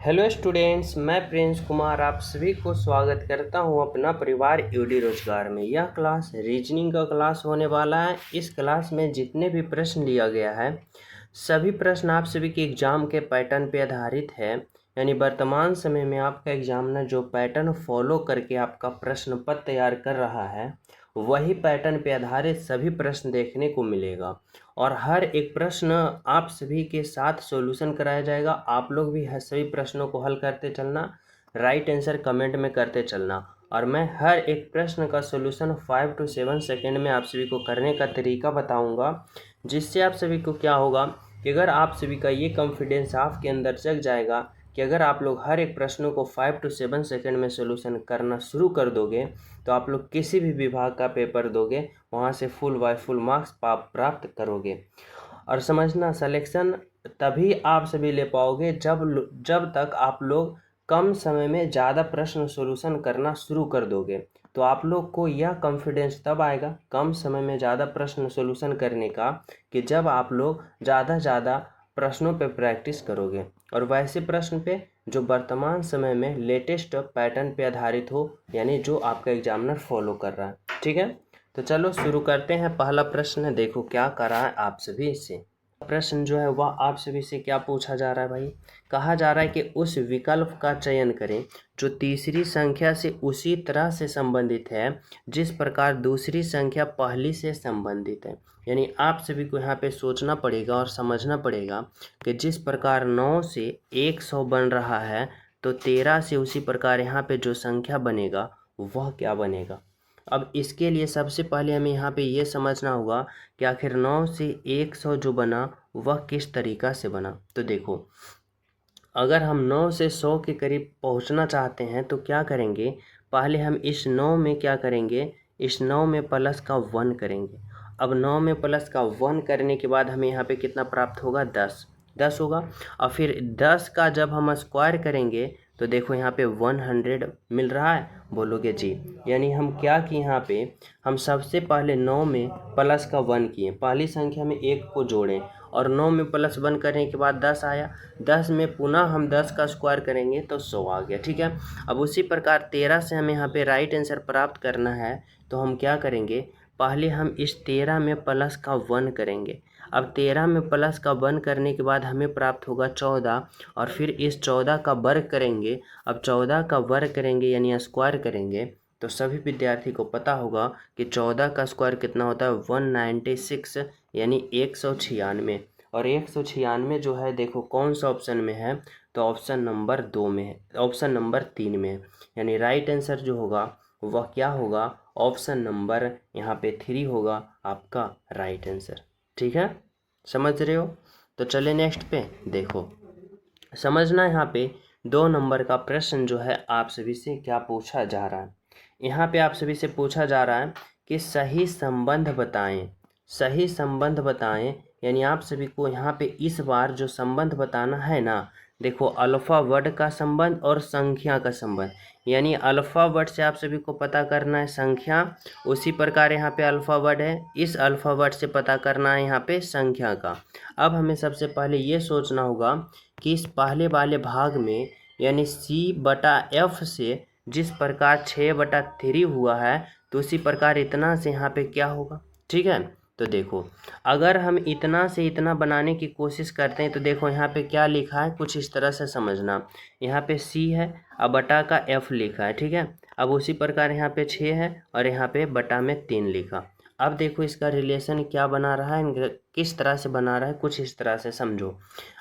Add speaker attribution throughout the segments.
Speaker 1: Hello students, मैं Prince Kumar आप सभी को स्वागत करता हूं अपना परिवार यूडी रोजगार में। यह क्लास रीजनिंग का क्लास होने वाला है। इस क्लास में जितने भी प्रश्न लिया गया है सभी प्रश्न आप सभी के एग्जाम के पैटर्न पे आधारित है। यानी वर्तमान समय में आपका एग्जामिनर जो पैटर्न फॉलो करके आपका प्रश्न पत्र तैयार कर रहा है वही पैटर्न पे आधारित सभी प्रश्न देखने को मिलेगा और हर एक प्रश्न आप सभी के साथ सॉल्यूशन कराया जाएगा। आप लोग भी सभी प्रश्नों को हल करते चलना, राइट आंसर कमेंट में करते चलना और मैं हर एक प्रश्न का सॉल्यूशन 5 to 7 सेकेंड में आप सभी को करने का तरीका बताऊंगा, जिससे आप सभी को क्या होगा कि अगर आप सभी का ये कॉन्फिडेंस आपके अंदर जग जाएगा कि अगर आप लोग हर एक प्रश्नों को 5 to 7 सेकेंड में सॉल्यूशन करना शुरू कर दोगे तो आप लोग किसी भी विभाग का पेपर दोगे वहाँ से फुल बाय फुल मार्क्स प्राप्त करोगे। और समझना, सिलेक्शन तभी आप सभी ले पाओगे जब तक आप लोग कम समय में ज़्यादा प्रश्न सॉल्यूशन करना शुरू कर दोगे। तो आप लोग को यह कॉन्फिडेंस तब आएगा कम समय में ज़्यादा प्रश्न सॉल्यूशन करने का कि जब आप लोग ज़्यादा प्रश्नों पे प्रैक्टिस करोगे और वैसे प्रश्न पे जो वर्तमान समय में लेटेस्ट पैटर्न पे आधारित हो, यानी जो आपका एग्जामिनर फॉलो कर रहा है। ठीक है, तो चलो शुरू करते हैं। पहला प्रश्न देखो क्या कर रहा है आप सभी से। प्रश्न जो है वह आप सभी से क्या पूछा जा रहा है भाई। कहा जा रहा है कि उस विकल्प का चयन करें जो तीसरी संख्या से उसी तरह से संबंधित है जिस प्रकार दूसरी संख्या पहली से संबंधित है। यानी आप सभी को यहाँ पे सोचना पड़ेगा और समझना पड़ेगा कि जिस प्रकार 9 से 100 बन रहा है तो 13 से उसी प्रकार यहाँ पे जो संख्या बनेगा वह क्या बनेगा। अब इसके लिए सबसे पहले हमें यहाँ पे ये समझना होगा कि आखिर 9 से 100 जो बना वह किस तरीका से बना। तो देखो, अगर हम 9 से 100 के करीब पहुँचना चाहते हैं तो क्या करेंगे, पहले हम इस 9 में क्या करेंगे, इस 9 में प्लस का 1 करेंगे। अब 9 में प्लस का 1 करने के बाद हमें यहाँ पे कितना प्राप्त होगा, 10 होगा। और फिर 10 का जब हम स्क्वायर करेंगे तो देखो यहाँ पे 100 मिल रहा है, बोलोगे जी। यानी हम क्या किए, यहाँ पे हम सबसे पहले 9 में प्लस का 1 किए, पहली संख्या में 1 को जोड़ें और 9 में प्लस 1 करने के बाद 10 आया। 10 में पुनः हम 10 का स्क्वायर करेंगे तो 100 आ गया। ठीक है, अब उसी प्रकार 13 से हमें यहाँ पे राइट आंसर प्राप्त करना है तो हम क्या करेंगे, पहले हम इस 13 में प्लस का 1 करेंगे। अब 13 में प्लस का 1 करने के बाद हमें प्राप्त होगा 14 और फिर इस 14 का वर्ग करेंगे। अब 14 का वर्ग करेंगे यानी स्क्वायर करेंगे तो सभी विद्यार्थी को पता होगा कि 14 का स्क्वायर कितना होता है, 196 यानी 196। और 196 जो है देखो कौन सा ऑप्शन में है, तो ऑप्शन नंबर 2 में है, ऑप्शन नंबर 3 में है। यानी राइट आंसर जो होगा वह क्या होगा, ऑप्शन नंबर यहाँ पे 3 होगा आपका राइट आंसर। ठीक है, समझ रहे हो। तो चले नेक्स्ट पे देखो, समझना यहाँ पे 2 नंबर का प्रश्न जो है आप सभी से क्या पूछा जा रहा है। यहाँ पे आप सभी से पूछा जा रहा है कि सही संबंध बताएं, सही संबंध बताएं। यानी आप सभी को यहाँ पे इस बार जो संबंध बताना है ना, देखो अल्फा वर्ड का संबंध और संख्या का संबंध। यानी अल्फा वर्ड से आप सभी को पता करना है संख्या, उसी प्रकार यहाँ पे अल्फा वर्ड है, इस अल्फा वर्ड से पता करना है यहाँ पे संख्या का। अब हमें सबसे पहले ये सोचना होगा कि इस पहले वाले भाग में यानी C/F से जिस प्रकार 6/3 हुआ है तो उसी प्रकार इतना से यहाँ पे क्या होगा। ठीक है, तो देखो अगर हम इतना से इतना बनाने की कोशिश करते हैं तो देखो यहाँ पे क्या लिखा है, कुछ इस तरह से समझना। यहाँ पे C है, अब बटा का F लिखा है। ठीक है, अब उसी प्रकार यहाँ पे 6 है और यहाँ पे बटा में 3 लिखा। अब देखो इसका रिलेशन क्या बना रहा है, किस तरह से बना रहा है, कुछ इस तरह से समझो।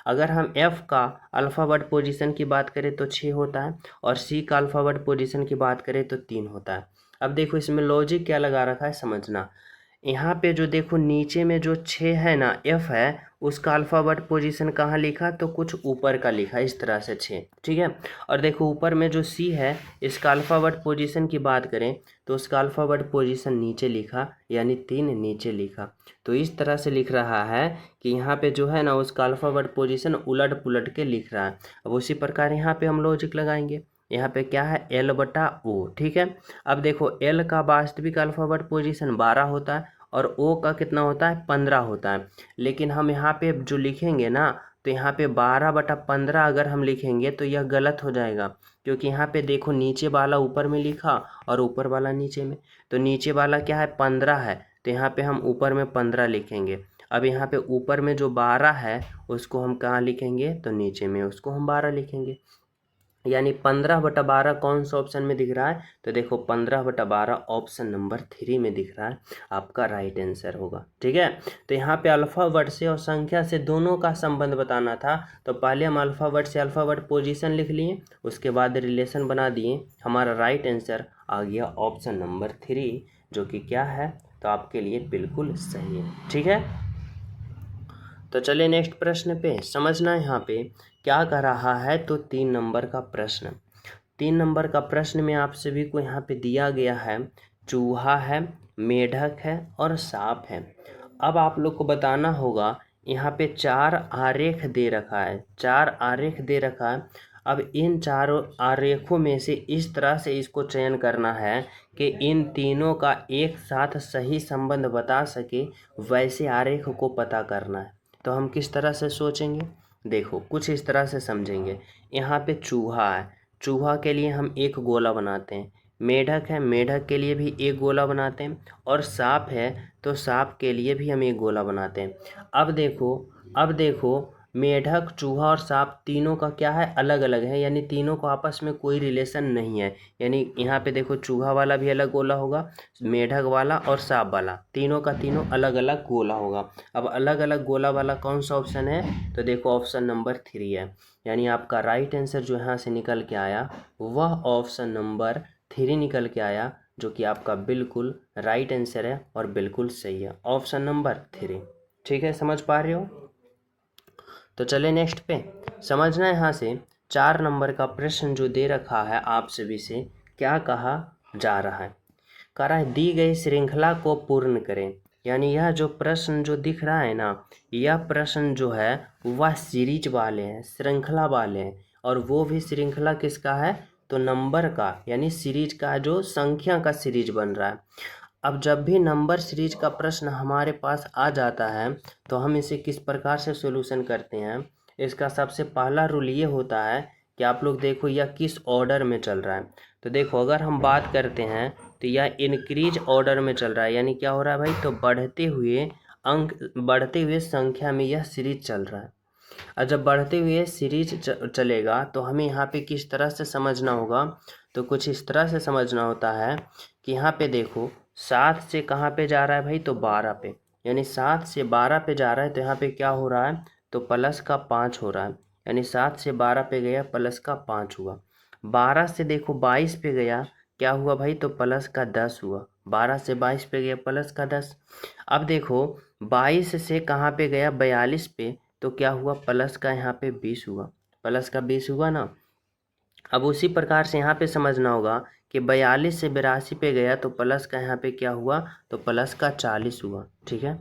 Speaker 1: अगर हम F का अल्फ़ाबेट पोजीशन की बात करें तो 6 होता है और C का अल्फ़ाबेट पोजीशन की बात करें तो 3 होता है। अब देखो इसमें लॉजिक क्या लगा रखा है समझना। यहाँ पे जो देखो नीचे में जो 6 है ना, F है, उसका अल्फ़ाबेट पोजीशन कहाँ लिखा, तो कुछ ऊपर का लिखा इस तरह से 6। ठीक है, और देखो ऊपर में जो C है इसका अल्फ़ाबेट पोजीशन की बात करें तो उसका अल्फ़ाबेट पोजीशन नीचे लिखा यानी 3 नीचे लिखा। तो इस तरह से लिख रहा है कि यहाँ पे जो है ना उसका अल्फ़ाबेट पोजीशन उलट पुलट के लिख रहा है। अब उसी प्रकार यहाँ पे हम लॉजिक लगाएंगे, यहाँ पे क्या है L/O। ठीक है, अब देखो L का वास्तविक अल्फ़ाबेट पोजीशन 12 होता है और O का कितना होता है, 15 होता है। लेकिन हम यहाँ पे जो लिखेंगे ना तो यहाँ पे 12/15 अगर हम लिखेंगे तो यह गलत हो जाएगा, क्योंकि यहाँ पे देखो नीचे वाला ऊपर में लिखा और ऊपर वाला नीचे में। तो नीचे वाला क्या है, 15 है, तो यहाँ पे हम ऊपर में 15 लिखेंगे। अब यहाँ पे ऊपर में जो 12 है उसको हम कहाँ लिखेंगे, तो नीचे में उसको हम 12 लिखेंगे। यानी 15/12 कौन सा ऑप्शन में दिख रहा है, तो देखो 15/12 ऑप्शन नंबर 3 में दिख रहा है, आपका राइट आंसर होगा। ठीक है, तो यहाँ पे अल्फ़ावर्ड से और संख्या से दोनों का संबंध बताना था, तो पहले हम अल्फ़ावर्ड से अल्फ़ावर्ड पोजीशन लिख लिए, उसके बाद रिलेशन बना दिए, हमारा राइट आंसर आ गया ऑप्शन नंबर 3, जो कि क्या है, तो आपके लिए बिल्कुल सही है। ठीक है, तो चलिए नेक्स्ट प्रश्न पे समझना है। यहाँ पे क्या कह रहा है, तो 3 नंबर का प्रश्न। 3 नंबर का प्रश्न में आप सभी को यहाँ पे दिया गया है, चूहा है, मेढक है और सांप है। अब आप लोग को बताना होगा, यहाँ पे 4 आरेख दे रखा है, 4 आरेख दे रखा है। अब इन चारों आरेखों में से इस तरह से इसको चयन करना है कि इन तीनों का एक साथ सही संबंध बता सके, वैसे आरेख को पता करना है। तो हम किस तरह से सोचेंगे, देखो कुछ इस तरह से समझेंगे। यहाँ पे चूहा है, चूहा के लिए हम एक गोला बनाते हैं, मेढक है, मेढक के लिए भी एक गोला बनाते हैं, और सांप है तो सांप के लिए भी हम एक गोला बनाते हैं। अब देखो मेढक, चूहा और सांप तीनों का क्या है, अलग अलग है, यानी तीनों को आपस में कोई रिलेशन नहीं है। यानी यहाँ पे देखो चूहा वाला भी अलग गोला होगा, मेढक वाला और सांप वाला, तीनों का तीनों अलग अलग गोला होगा। अब अलग अलग गोला वाला कौन सा ऑप्शन है, तो देखो ऑप्शन नंबर 3 है। यानी आपका राइट आंसर जो यहाँ से निकल के आया वह ऑप्शन नंबर 3 निकल के आया, जो कि आपका बिल्कुल राइट आंसर है और बिल्कुल सही है, ऑप्शन नंबर 3। ठीक है, समझ पा रहे हो। तो चले नेक्स्ट पे समझना है। यहाँ से 4 नंबर का प्रश्न जो दे रखा है आप सभी से, क्या कहा जा रहा है, कह रहा है दी गई श्रृंखला को पूर्ण करें। यानी यह जो प्रश्न जो दिख रहा है ना, यह प्रश्न जो है वह सीरीज वाले हैं, श्रृंखला वाले हैं, और वो भी श्रृंखला किसका है, तो नंबर का, यानी सीरीज का, जो संख्या का सीरीज बन रहा है। अब जब भी नंबर सीरीज का प्रश्न हमारे पास आ जाता है तो हम इसे किस प्रकार से सॉल्यूशन करते हैं। इसका सबसे पहला रूल ये होता है कि आप लोग देखो यह किस ऑर्डर में चल रहा है। तो देखो अगर हम बात करते हैं तो यह इंक्रीज ऑर्डर में चल रहा है, यानी क्या हो रहा है भाई, तो बढ़ते हुए अंक, बढ़ते हुए संख्या में यह सीरीज चल रहा है। और जब बढ़ते हुए सीरीज चलेगा तो हमें यहाँ पे किस तरह से समझना होगा, तो कुछ इस तरह से समझना होता है कि यहाँ पे देखो 7 से कहाँ पे जा रहा है भाई, तो 12 पे, यानी 7 से 12 पे जा रहा है, तो यहाँ पे क्या हो रहा है, तो प्लस का 5 हो रहा है, यानी 7 से 12 पे गया प्लस का 5 हुआ। 12 से देखो 22 पे गया, क्या हुआ भाई, तो प्लस का 10 हुआ। 12 से 22 पे गया प्लस का 10। अब देखो 22 से कहाँ पे गया, 42 पे, तो क्या हुआ, प्लस का यहाँ पे 20 हुआ, प्लस का 20 हुआ ना। अब उसी प्रकार से यहाँ पे समझना होगा कि 42 से 82 पे गया तो प्लस का यहाँ पे क्या हुआ, तो प्लस का 40 हुआ। ठीक है,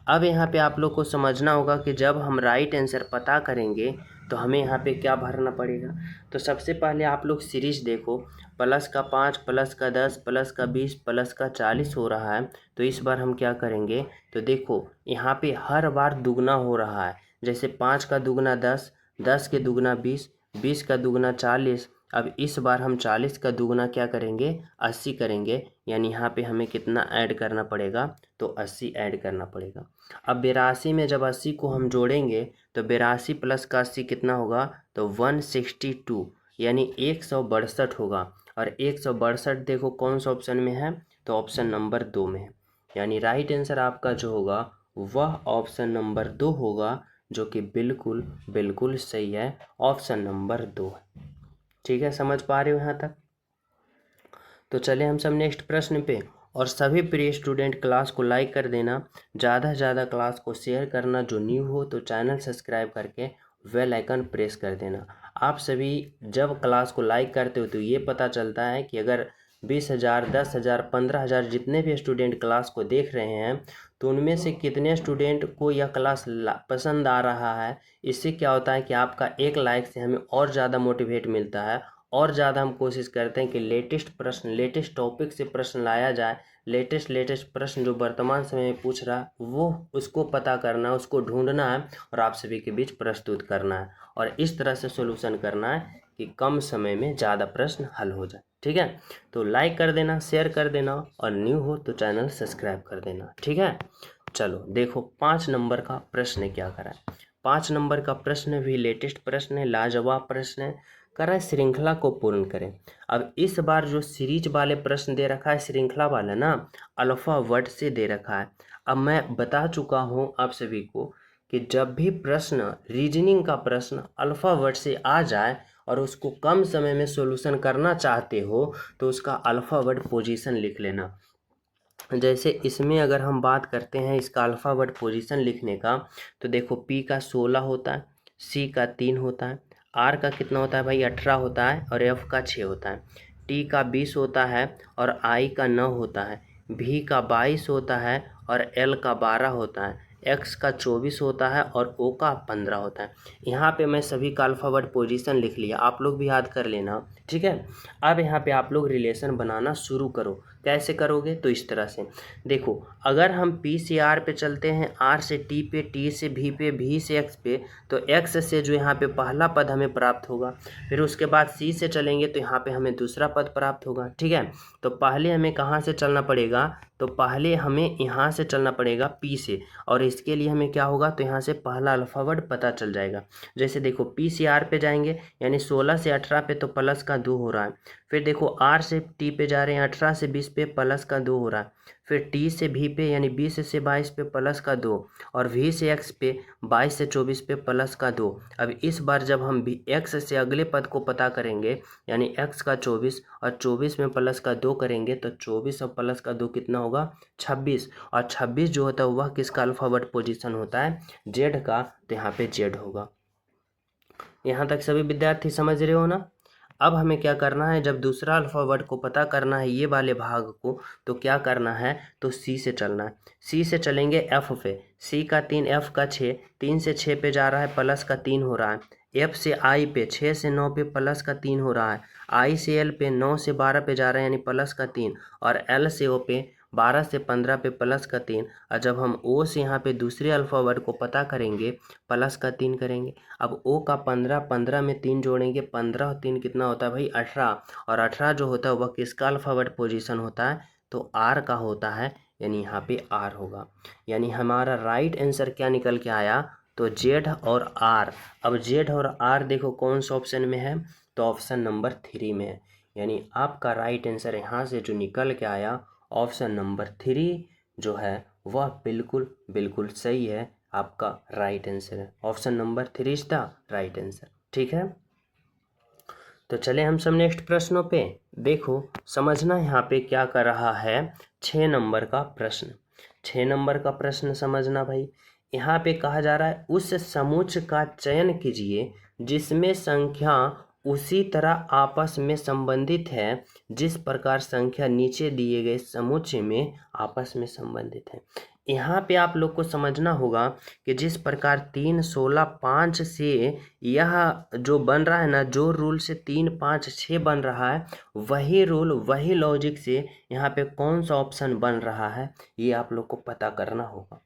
Speaker 1: अब यहाँ पे आप लोग को समझना होगा कि जब हम राइट आंसर पता करेंगे तो हमें यहाँ पे क्या भरना पड़ेगा। तो सबसे पहले आप लोग सीरीज देखो, प्लस का 5, प्लस का 10, प्लस का 20, प्लस का 40 हो रहा है। तो इस बार हम क्या करेंगे, तो देखो यहाँ पे हर बार दुगना हो रहा है, जैसे 5 का दुगना 10, 10 के दुगना 20, 20 का दुगना 40। अब इस बार हम 40 का दुगना क्या करेंगे, 80 करेंगे, यानी यहाँ पे हमें कितना ऐड करना पड़ेगा, तो 80 ऐड करना पड़ेगा। अब 82 में जब 80 को हम जोड़ेंगे तो 82 प्लस का 80 कितना होगा, तो 162, यानी 162 होगा। और 162 देखो कौन सा ऑप्शन में है, तो ऑप्शन नंबर 2 में है। यानी राइट आंसर आपका जो होगा वह ऑप्शन नंबर 2 होगा, जो कि बिल्कुल बिल्कुल सही है, ऑप्शन नंबर 2 है। ठीक है, समझ पा रहे हो यहाँ तक। तो चले हम सब नेक्स्ट प्रश्न पे, और सभी प्रिय स्टूडेंट क्लास को लाइक कर देना, ज़्यादा से ज़्यादा क्लास को शेयर करना, जो न्यू हो तो चैनल सब्सक्राइब करके बेल आइकन प्रेस कर देना। आप सभी जब क्लास को लाइक करते हो तो ये पता चलता है कि अगर 20,000, 10,000, 15,000 जितने भी स्टूडेंट क्लास को देख रहे हैं तो उनमें से कितने स्टूडेंट को यह क्लास पसंद आ रहा है। इससे क्या होता है कि आपका एक लाइक से हमें और ज़्यादा मोटिवेट मिलता है और ज़्यादा हम कोशिश करते हैं कि लेटेस्ट प्रश्न, लेटेस्ट टॉपिक से प्रश्न लाया जाए। लेटेस्ट प्रश्न जो वर्तमान समय में पूछ रहा है वो उसको पता करना है, उसको ढूंढना है और आप सभी के बीच प्रस्तुत करना है और इस तरह से सॉल्यूशन करना है कि कम समय में ज़्यादा प्रश्न हल हो जाए। ठीक है, तो लाइक कर देना, शेयर कर देना और न्यू हो तो चैनल सब्सक्राइब कर देना। ठीक है, चलो देखो 5 नंबर का प्रश्न क्या करा है। 5 नंबर का प्रश्न भी लेटेस्ट प्रश्न है, लाजवाब प्रश्न है। करा है श्रृंखला को पूर्ण करें। अब इस बार जो सीरीज वाले प्रश्न दे रखा है, श्रृंखला वाला ना, अल्फावर्ड से दे रखा है। अब मैं बता चुका हूँ आप सभी को कि जब भी प्रश्न, रीजनिंग का प्रश्न अल्फावर्ड से आ जाए और उसको कम समय में सॉल्यूशन करना चाहते हो तो उसका अल्फावर्ड पोजीशन लिख लेना। जैसे इसमें अगर हम बात करते हैं इसका अल्फ़ावर्ड पोजीशन लिखने का, तो देखो P का 16 होता है, C का 3 होता है, R का कितना होता है भाई 18 होता है और F का 6 होता है, T का 20 होता है और I का 9 होता है, V का 22 होता है और L का 12 होता है, X का 24 होता है और O का 15 होता है। यहाँ पे मैं सभी का अल्फ़ावर्ड पोजीशन लिख लिया, आप लोग भी याद कर लेना। ठीक है, अब यहाँ पे आप लोग रिलेशन बनाना शुरू करो। कैसे करोगे, तो इस तरह से देखो, अगर हम P से R पे चलते हैं, R से T पे, T से V पे, V से X पे, तो X से जो यहाँ पे पहला पद हमें प्राप्त होगा। फिर उसके बाद C से चलेंगे तो यहाँ पे हमें दूसरा पद प्राप्त होगा। ठीक है, तो पहले हमें कहाँ से चलना पड़ेगा, तो पहले हमें यहाँ से चलना पड़ेगा P से, और इसके लिए हमें क्या होगा, तो यहाँ से पहला अल्फ़ावर्ड पता चल जाएगा। जैसे देखो P से R पे जाएंगे यानी 16 से 18 पे तो प्लस का 2 हो रहा है। फिर देखो R से T पे जा रहे हैं, 18 से 20 पे प्लस का 2 हो रहा है। फिर T से V पे यानी 20 से 22 पे प्लस का 2 और V से X पे 22 से 24 पे प्लस का 2। अब इस बार जब हम X से अगले पद को पता करेंगे यानी X का 24 और 24 में प्लस का 2 करेंगे तो 24 और प्लस का 2 कितना होगा 26, और 26 जो होता है वह किसका अल्फ़ावर्ड पोजीशन होता है, Z का, तो यहाँ पे Z होगा। यहाँ तक सभी विद्यार्थी समझ रहे हो ना। अब हमें क्या करना है, जब दूसरा अल्फ़ावर्ड को पता करना है ये वाले भाग को, तो क्या करना है, तो C से चलना है। C से चलेंगे F पे, C का 3 F का 6, 3 से 6 पे जा रहा है प्लस का 3 हो रहा है। F से I पे 6 से 9 पे प्लस का 3 हो रहा है। I से L पे 9 से 12 पे जा रहे हैं यानी प्लस का 3, और L से O पे 12 से 15 पे प्लस का 3। और जब हम O से यहाँ पे दूसरे अल्फ़ावर्ड को पता करेंगे प्लस का 3 करेंगे। अब O का 15, 15 में 3 जोड़ेंगे, 15 और 3 कितना होता है भाई 18, और 18 जो होता है वह किसका अल्फ़ावर्ड पोजीशन होता है, तो R का होता है, यानी यहाँ पे R होगा। यानी हमारा राइट आंसर क्या निकल के आया, तो Z और R। अब Z और R देखो कौन सा ऑप्शन में है, तो ऑप्शन नंबर 3 में है। यानी आपका राइट आंसर यहाँ से जो निकल के आया ऑप्शन नंबर 3 जो है वह बिल्कुल बिल्कुल सही है, आपका राइट आंसर है। Option number 3 is the right answer. ठीक है, तो चले हम सब नेक्स्ट प्रश्नों पे। देखो समझना यहाँ पे क्या कर रहा है, 6 नंबर का प्रश्न। 6 नंबर का प्रश्न समझना भाई। यहाँ पे कहा जा रहा है उस समुच्च का चयन कीजिए जिसमें संख्या उसी तरह आपस में संबंधित है जिस प्रकार संख्या नीचे दिए गए समुच्च में आपस में संबंधित है। यहाँ पे आप लोग को समझना होगा कि जिस प्रकार 3, 16, 5 से यह जो बन रहा है ना, जो रूल से 3, 5, 6 बन रहा है, वही रूल वही लॉजिक से यहाँ पे कौन सा ऑप्शन बन रहा है ये आप लोग को पता करना होगा।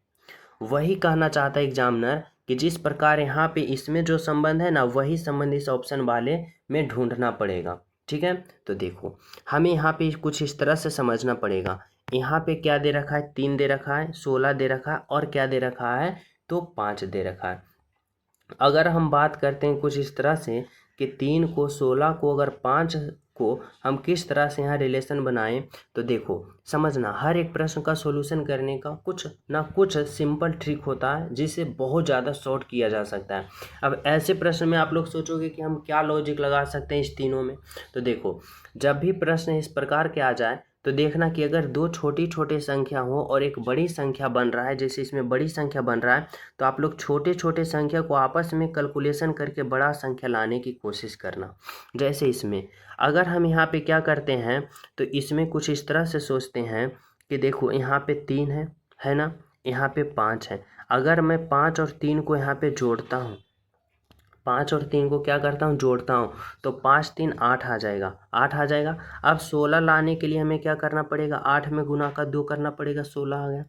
Speaker 1: वही कहना चाहता है एग्जामिनर कि जिस प्रकार यहाँ पे इसमें जो संबंध है ना वही संबंध इस ऑप्शन वाले में ढूंढना पड़ेगा। ठीक है, तो देखो हमें यहाँ पे कुछ इस तरह से समझना पड़ेगा। यहाँ पे क्या दे रखा है, 3 दे रखा है, 16 दे रखा है और क्या दे रखा है, तो 5 दे रखा है। अगर हम बात करते हैं कुछ इस तरह से कि 3 को 16 को अगर 5 को हम किस तरह से यहाँ रिलेशन बनाएं, तो देखो समझना हर एक प्रश्न का सॉल्यूशन करने का कुछ ना कुछ सिंपल ट्रिक होता है जिसे बहुत ज़्यादा शॉर्ट किया जा सकता है। अब ऐसे प्रश्न में आप लोग सोचोगे कि हम क्या लॉजिक लगा सकते हैं इस तीनों में, तो देखो जब भी प्रश्न इस प्रकार के आ जाए तो देखना कि अगर दो छोटी छोटी संख्या हो और एक बड़ी संख्या बन रहा है, जैसे इसमें बड़ी संख्या बन रहा है, तो आप लोग छोटे छोटे संख्या को आपस में कैलकुलेशन करके बड़ा संख्या लाने की कोशिश करना। जैसे इसमें अगर हम यहाँ पे क्या करते हैं, तो इसमें कुछ इस तरह से सोचते हैं कि देखो यहाँ पे 3 है ना, यहाँ पे 5 है। अगर मैं 5 और 3 को यहाँ पे जोड़ता हूँ 5 और 3 को क्या करता हूँ, जोड़ता हूँ, तो 5 3 8 आ जाएगा, 8 आ जाएगा। अब 16 लाने के लिए हमें क्या करना पड़ेगा, 8 में गुना का 2 करना पड़ेगा, 16 आ गया।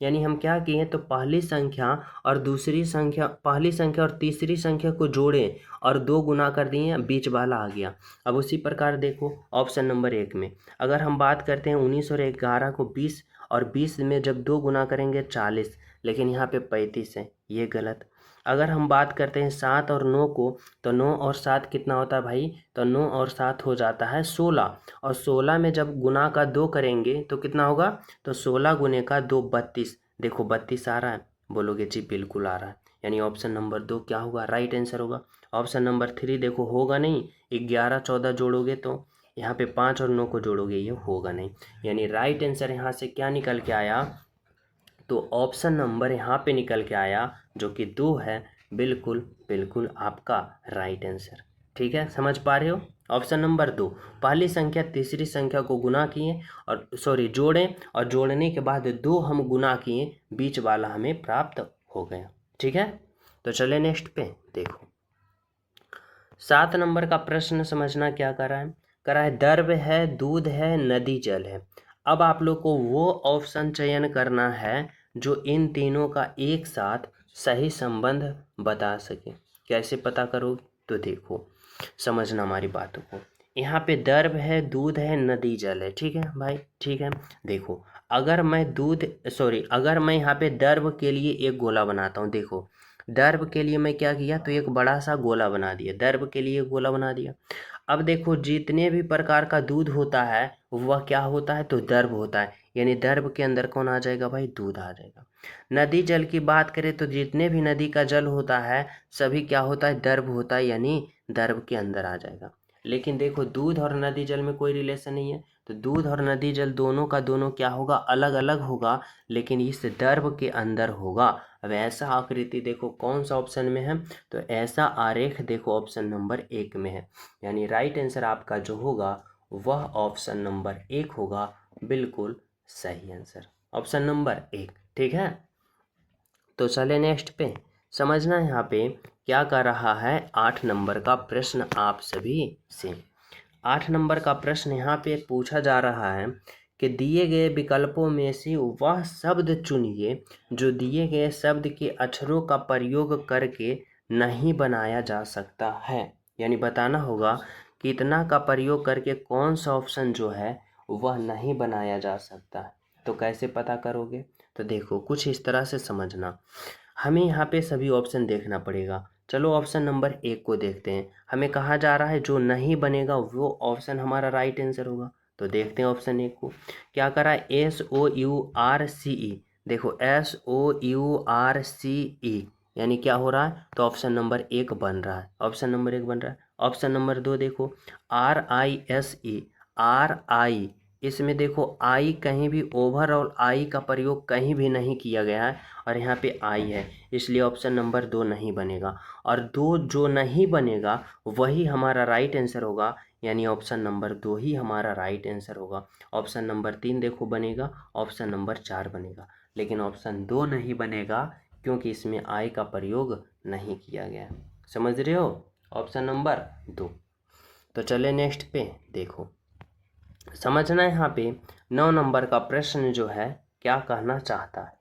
Speaker 1: यानी हम क्या किए, तो पहली संख्या और दूसरी संख्या, पहली संख्या और तीसरी संख्या को जोड़े और 2 गुना कर दिए, बीच वाला आ गया। अब उसी प्रकार देखो ऑप्शन नंबर 1 में अगर हम बात करते हैं 19 और 11 को 20, और 20 में जब 2 गुना करेंगे 40, लेकिन यहाँ पे 35 है, ये गलत। अगर हम बात करते हैं 7 और 9 को, तो 9 और 7 कितना होता है भाई, तो 9 और 7 हो जाता है 16, और 16 में जब गुना का 2 करेंगे तो कितना होगा, तो 16 गुने का 2 32। देखो 32 आ रहा है, बोलोगे जी बिल्कुल आ रहा है, यानी ऑप्शन नंबर 2 क्या होगा, राइट आंसर होगा। ऑप्शन नंबर 3 देखो होगा नहीं, 11 14 जोड़ोगे तो यहाँ पे 5 और 9 को जोड़ोगे, ये होगा नहीं, यानी राइट आंसर यहाँ से क्या निकल के आया, तो ऑप्शन नंबर यहाँ पे निकल के आया जो कि 2 है, बिल्कुल बिल्कुल आपका राइट आंसर। ठीक है, समझ पा रहे हो। ऑप्शन नंबर 2, पहली संख्या तीसरी संख्या को गुना किए और जोड़ें, और जोड़ने के बाद 2 हम गुना किए, बीच वाला हमें प्राप्त हो गया। ठीक है, तो चले नेक्स्ट पे देखो। 7 नंबर का प्रश्न समझना क्या कर रहा है, दर्भ है, दूध है, नदी जल है। अब आप लोग को वो ऑप्शन चयन करना है जो इन तीनों का एक साथ सही संबंध बता सके। कैसे पता करो, तो देखो समझना हमारी बातों को। यहाँ पे दर्भ है, दूध है, नदी जल है, ठीक है भाई, ठीक है। देखो अगर मैं अगर मैं यहाँ पे दर्भ के लिए एक गोला बनाता हूँ, देखो दर्भ के लिए मैं क्या किया, तो एक बड़ा सा गोला बना दिया, दर्भ के लिए गोला बना दिया। अब देखो जितने भी प्रकार का दूध होता है वह क्या होता है, तो दर्भ होता है, यानी दर्भ के अंदर कौन आ जाएगा भाई, दूध आ जाएगा। नदी जल की बात करें तो जितने भी नदी का जल होता है सभी क्या होता है, दर्भ होता है, यानी दर्भ के अंदर आ जाएगा। लेकिन देखो दूध और नदी जल में कोई रिलेशन नहीं है, तो दूध और नदी जल दोनों का दोनों क्या होगा, अलग अलग होगा, लेकिन इस दर्भ के अंदर होगा। अब ऐसा आकृति देखो कौन सा ऑप्शन में है, तो ऐसा आरेख देखो ऑप्शन नंबर 1 में है, यानी राइट आंसर आपका जो होगा वह ऑप्शन नंबर 1 होगा, बिल्कुल सही आंसर ऑप्शन नंबर 1। ठीक है, तो चले नेक्स्ट पे समझना यहाँ पे क्या कर रहा है। 8 नंबर का प्रश्न आप सभी से, 8 नंबर का प्रश्न यहाँ पे पूछा जा रहा है कि दिए गए विकल्पों में से वह शब्द चुनिए जो दिए गए शब्द के अक्षरों का प्रयोग करके नहीं बनाया जा सकता है। यानी बताना होगा कि इतना का प्रयोग करके कौन सा ऑप्शन जो है वह नहीं बनाया जा सकता है। तो कैसे पता करोगे, तो देखो कुछ इस तरह से समझना, हमें यहाँ पे सभी ऑप्शन देखना पड़ेगा। चलो ऑप्शन नंबर 1 को देखते हैं, हमें कहा जा रहा है जो नहीं बनेगा वो ऑप्शन हमारा राइट आंसर होगा। तो देखते हैं ऑप्शन 1 को, क्या करा है, SOURCE। देखो SOURCE यानी क्या हो रहा है, तो ऑप्शन नंबर 1 बन रहा है, ऑप्शन नंबर 1 बन रहा है। ऑप्शन नंबर 2 देखो RISE, RI, इसमें देखो आई कहीं भी ओवरऑल आई का प्रयोग कहीं भी नहीं किया गया है, और यहाँ पे आई है, इसलिए ऑप्शन नंबर 2 नहीं बनेगा, और 2 जो नहीं बनेगा वही हमारा राइट आंसर होगा, यानी ऑप्शन नंबर 2 ही हमारा राइट आंसर होगा। ऑप्शन नंबर 3 देखो बनेगा, ऑप्शन नंबर 4 बनेगा, लेकिन ऑप्शन 2 नहीं बनेगा क्योंकि इसमें आई का प्रयोग नहीं किया गया। समझ रहे हो, ऑप्शन नंबर 2। तो चले नेक्स्ट पे देखो, समझना यहाँ पे 9 नंबर का प्रश्न जो है क्या कहना चाहता है।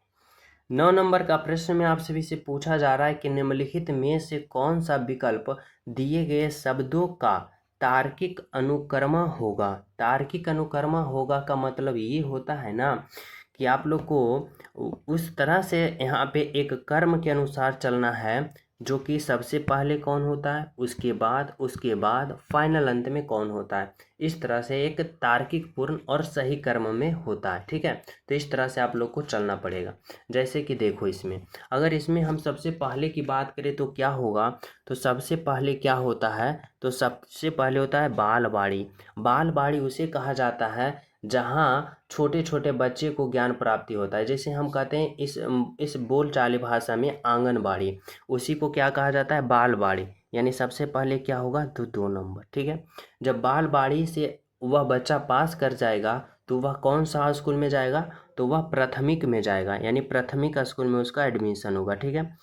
Speaker 1: 9 नंबर का प्रश्न में आप सभी से पूछा जा रहा है कि निम्नलिखित में से कौन सा विकल्प दिए गए शब्दों का तार्किक अनुक्रम होगा। तार्किक अनुक्रम होगा का मतलब ये होता है ना कि आप लोग को उस तरह से यहाँ पे एक कर्म के अनुसार चलना है जो कि सबसे पहले कौन होता है, उसके बाद फाइनल अंत में कौन होता है, इस तरह से एक तार्किक पूर्ण और सही कर्म में होता है। ठीक है, तो इस तरह से आप लोग को चलना पड़ेगा। जैसे कि देखो इसमें अगर इसमें हम सबसे पहले की बात करें तो क्या होगा, तो सबसे पहले क्या होता है, तो सबसे पहले होता है बाल बाड़ी। बाल बाड़ी उसे कहा जाता है जहाँ छोटे छोटे बच्चे को ज्ञान प्राप्ति होता है, जैसे हम कहते हैं इस बोलचाली भाषा में आंगनबाड़ी, उसी को क्या कहा जाता है, बाल बाड़ी। यानी सबसे पहले क्या होगा, तो 2 नंबर। ठीक है, जब बाल बाड़ी से वह बच्चा पास कर जाएगा तो वह कौन सा स्कूल में जाएगा, तो वह प्राथमिक में जाएगा, यानी प्राथमिक स्कूल में उसका एडमिशन होगा। ठीक है,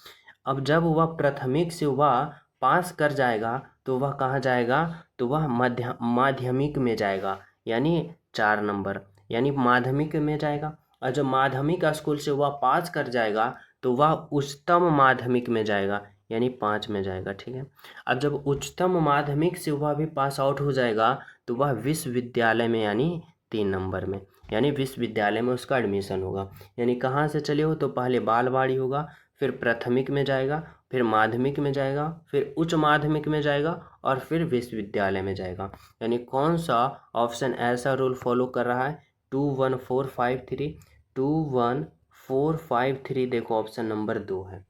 Speaker 1: अब जब वह प्राथमिक से वह पास कर जाएगा तो वह कहाँ जाएगा, तो वह माध्यमिक में जाएगा, यानी 4 नंबर, यानी माध्यमिक में जाएगा। और जब माध्यमिक स्कूल से वह पास कर जाएगा तो वह उच्चतम माध्यमिक में जाएगा, यानी 5 में जाएगा। ठीक है। अब जब उच्चतम माध्यमिक से वह भी पास आउट हो जाएगा तो वह विश्वविद्यालय में, यानी 3 नंबर में, यानी विश्वविद्यालय में उसका एडमिशन होगा। यानी कहाँ से चले हो, तो पहले बालवाड़ी होगा, फिर प्राथमिक में जाएगा, फिर माध्यमिक में जाएगा, फिर उच्च माध्यमिक में जाएगा और फिर विश्वविद्यालय में जाएगा। यानी कौन सा ऑप्शन ऐसा रूल फॉलो कर रहा है, 21453, 21453, देखो ऑप्शन नंबर 2 है,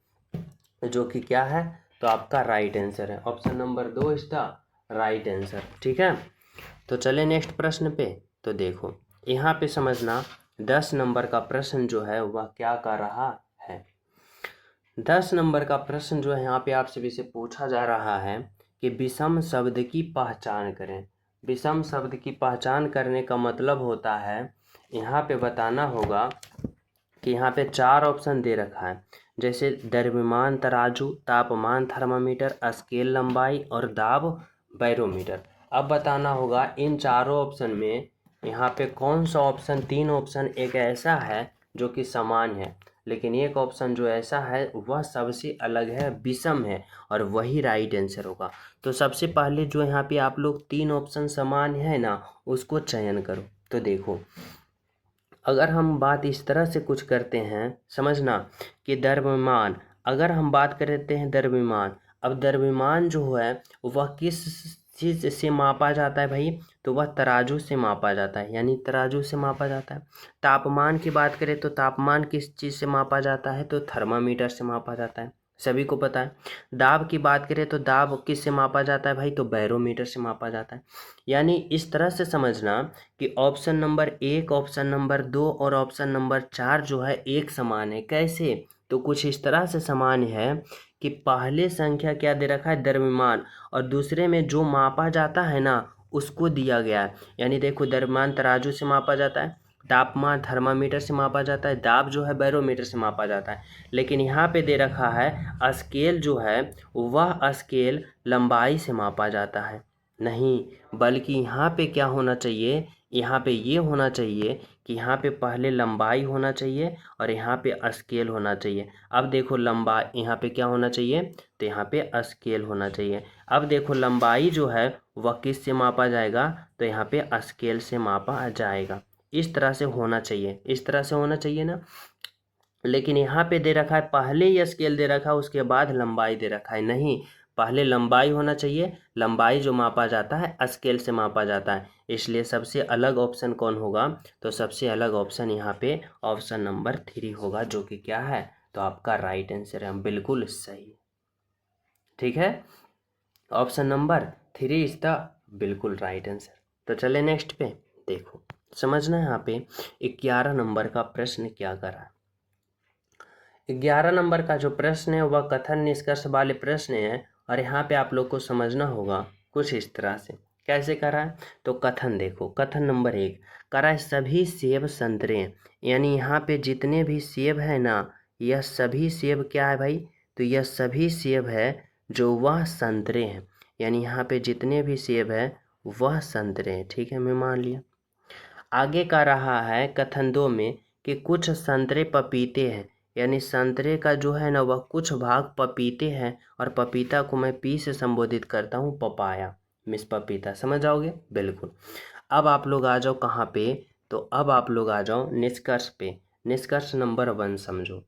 Speaker 1: जो कि क्या है, तो आपका राइट आंसर है। ऑप्शन नंबर 2 इसका राइट आंसर। ठीक है। तो चले नेक्स्ट प्रश्न पे। तो देखो यहाँ पे समझना, 10 नंबर का प्रश्न जो है वह क्या कर रहा है। 10 नंबर का प्रश्न जो है यहाँ पे आपसे भी से पूछा जा रहा है कि विषम शब्द की पहचान करें। विषम शब्द की पहचान करने का मतलब होता है, यहाँ पे बताना होगा कि यहाँ पे 4 ऑप्शन दे रखा है, जैसे द्रव्यमान तराजू, तापमान थर्मामीटर, स्केल लंबाई और दाब बैरोमीटर। अब बताना होगा इन चारों ऑप्शन में यहाँ पे कौन सा ऑप्शन, 3 ऑप्शन एक ऐसा है जो कि समान है, लेकिन एक ऑप्शन जो ऐसा है वह सबसे अलग है, विषम है, और वही राइट आंसर होगा। तो सबसे पहले जो यहाँ पे आप लोग 3 ऑप्शन समान है ना, उसको चयन करो। तो देखो अगर हम बात इस तरह से कुछ करते हैं, समझना कि द्रव्यमान, अगर हम बात करते हैं द्रव्यमान, अब द्रव्यमान जो है वह किस चीज़ से मापा जाता है भाई, तो वह तराजू से मापा जाता है, यानी तराजू से मापा जाता है। तापमान की बात करें तो तापमान किस चीज़ से मापा जाता है, तो थर्मामीटर से मापा जाता है, सभी को पता है। दाब की बात करें तो दाब किस से मापा जाता है भाई, तो बैरोमीटर से मापा जाता है। यानी इस तरह से समझना कि ऑप्शन नंबर 1, ऑप्शन नंबर 2 और ऑप्शन नंबर 4 जो है एक समान है। कैसे, तो कुछ इस तरह से समान है कि पहले संख्या क्या दे रखा है, द्रव्यमान, और दूसरे में जो मापा जाता है ना उसको दिया गया है। यानी देखो द्रव्यमान तराजू से मापा जाता है, तापमान थर्मामीटर से मापा जाता है, दाब जो है बैरोमीटर से मापा जाता है। लेकिन यहाँ पे दे रखा है स्केल जो है वह स्केल लंबाई से मापा जाता है। नहीं, बल्कि यहाँ पे क्या होना चाहिए, यहाँ पे ये होना चाहिए कि यहाँ पे पहले लंबाई होना चाहिए और यहाँ पे स्केल होना चाहिए। अब देखो लंबाई, यहाँ पे क्या होना चाहिए, तो यहाँ पे स्केल होना चाहिए। अब देखो लंबाई जो है वह किस से मापा जाएगा, तो यहाँ पे स्केल से मापा जाएगा। इस तरह से होना चाहिए, इस तरह से होना चाहिए ना। लेकिन यहाँ पे दे रखा है पहले ही स्केल दे रखा है उसके बाद लंबाई दे रखा है। नहीं, पहले लंबाई होना चाहिए, लंबाई जो मापा जाता है स्केल से मापा जाता है। इसलिए सबसे अलग ऑप्शन कौन होगा, तो सबसे अलग ऑप्शन यहाँ पे ऑप्शन नंबर 3 होगा, जो कि क्या है, तो आपका राइट आंसर है, बिल्कुल सही। ठीक है, ऑप्शन नंबर 3 इज द बिल्कुल राइट आंसर। तो चले नेक्स्ट पे। देखो समझना यहाँ पे 11 नंबर का प्रश्न क्या कर रहा है। 11 नंबर का जो प्रश्न है वह कथन निष्कर्ष वाले प्रश्न है, और यहाँ पे आप लोग को समझना होगा कुछ इस तरह से। कैसे करा है, तो कथन देखो, कथन नंबर 1 करा है, सभी सेब संतरे, यानी यहाँ पे जितने भी सेब है ना, यह सभी सेब क्या है भाई, तो यह सभी सेब है जो वह संतरे हैं, यानी यहाँ पे जितने भी सेब है वह संतरे हैं। ठीक है, मैं मान लिया। आगे का रहा है कथन 2 में कि कुछ संतरे पपीते हैं, यानी संतरे का जो है ना वह कुछ भाग पपीते हैं, और पपीता को मैं पी से संबोधित करता हूँ पपाया, मिस पपीता, समझ आओगे, बिल्कुल। अब आप लोग आ जाओ कहाँ पे, तो अब आप लोग आ जाओ निष्कर्ष पे। निष्कर्ष नंबर 1 समझो।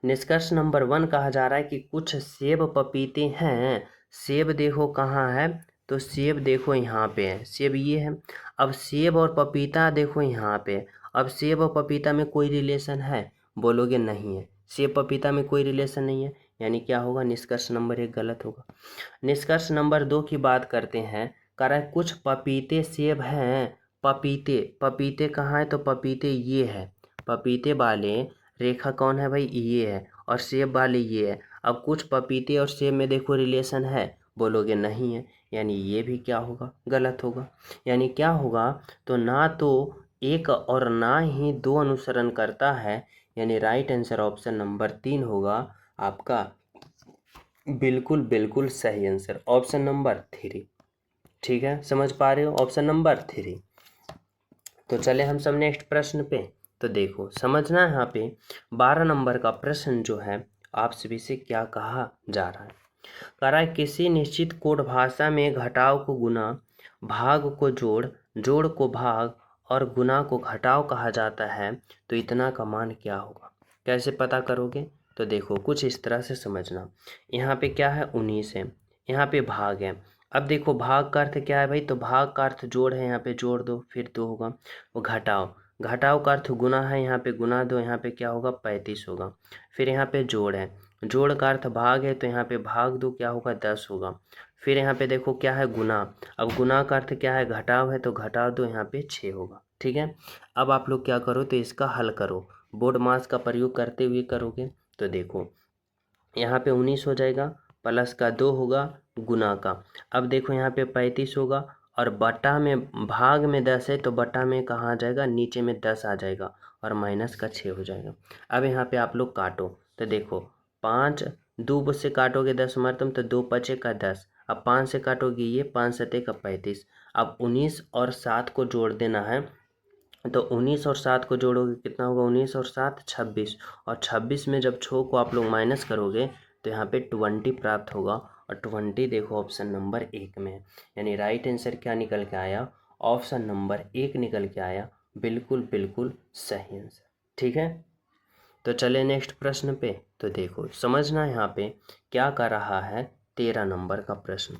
Speaker 1: निष्कर्ष नंबर 1 कहा जा रहा है कि कुछ सेब पपीते हैं। सेब देखो कहाँ है, तो सेब देखो यहाँ पे है, सेब ये है। अब सेब और पपीता देखो यहाँ पे। अब सेब और पपीता में कोई रिलेशन है, बोलोगे नहीं है, सेब पपीता में कोई रिलेशन नहीं है, यानी क्या होगा, निष्कर्ष नंबर 1 गलत होगा। निष्कर्ष नंबर 2 की बात करते हैं, कह रहा है कुछ पपीते सेब हैं। पपीते, पपीते कहाँ है, तो पपीते ये है, पपीते वाले रेखा कौन है भाई, ये है, और सेब वाले ये है। अब कुछ पपीते और सेब में देखो रिलेशन है, बोलोगे नहीं है, यानी ये भी क्या होगा, गलत होगा। यानी क्या होगा, तो ना तो एक और ना ही 2 अनुसरण करता है, यानी राइट आंसर ऑप्शन नंबर 3 होगा आपका बिल्कुल बिल्कुल सही आंसर, ऑप्शन नंबर 3। ठीक है, समझ पा रहे हो, ऑप्शन नंबर 3। तो चले हम सब नेक्स्ट प्रश्न पे। तो देखो समझना है यहाँ पे 12 नंबर का प्रश्न जो है आप सभी से क्या कहा जा रहा है। कह रहा है किसी निश्चित कोड भाषा में घटाव को गुना, भाग को जोड़, जोड़ को भाग और गुना को घटाव कहा जाता है, तो इतना का मान क्या होगा। कैसे पता करोगे, तो देखो कुछ इस तरह से समझना। यहाँ पे क्या है, 19 है, यहाँ पे भाग है। अब देखो भाग का अर्थ क्या है भाई, तो भाग का अर्थ जोड़ है, यहाँ पे जोड़ दो फिर 2 होगा। वो घटाव, घटाव का अर्थ गुना है, यहाँ पे गुना दो, यहाँ पे क्या होगा 35 होगा। फिर यहाँ पे जोड़ है, जोड़ का अर्थ भाग है, तो यहाँ पे भाग दो क्या होगा 10 होगा। फिर यहाँ पे देखो क्या है गुना, अब गुना का अर्थ क्या है घटाव है, तो घटाव दो यहाँ पे 6 होगा। ठीक है, अब आप लोग क्या करो, तो इसका हल करो, बोर्ड मास का प्रयोग करते हुए करोगे। तो देखो यहाँ पे 19 हो जाएगा, प्लस का 2 होगा गुना का, अब देखो यहाँ पे 35 होगा, और बटा में भाग में 10 है, तो बटा में कहाँ आ जाएगा, नीचे में 10 आ जाएगा, और माइनस का 6 हो जाएगा। अब यहाँ पे आप लोग काटो, तो देखो 5 2 से काटोगे 10 मरतम, तो 2 पचे का 10, अब 5 से काटोगे ये 5 सते का 35। अब 19 और 7 को जोड़ देना है, तो 19 और 7 को जोड़ोगे कितना होगा, 19 और 7 26, और 26 में जब 6 को आप लोग माइनस करोगे तो यहाँ पे 20 प्राप्त होगा, और 20 देखो ऑप्शन नंबर 1 में है। यानी राइट आंसर क्या निकल के आया, ऑप्शन नंबर 1 निकल के आया। बिल्कुल बिल्कुल सही आंसर। ठीक है, तो चले नेक्स्ट प्रश्न पे। तो देखो समझना यहाँ पे क्या कर रहा है, 13 नंबर का प्रश्न।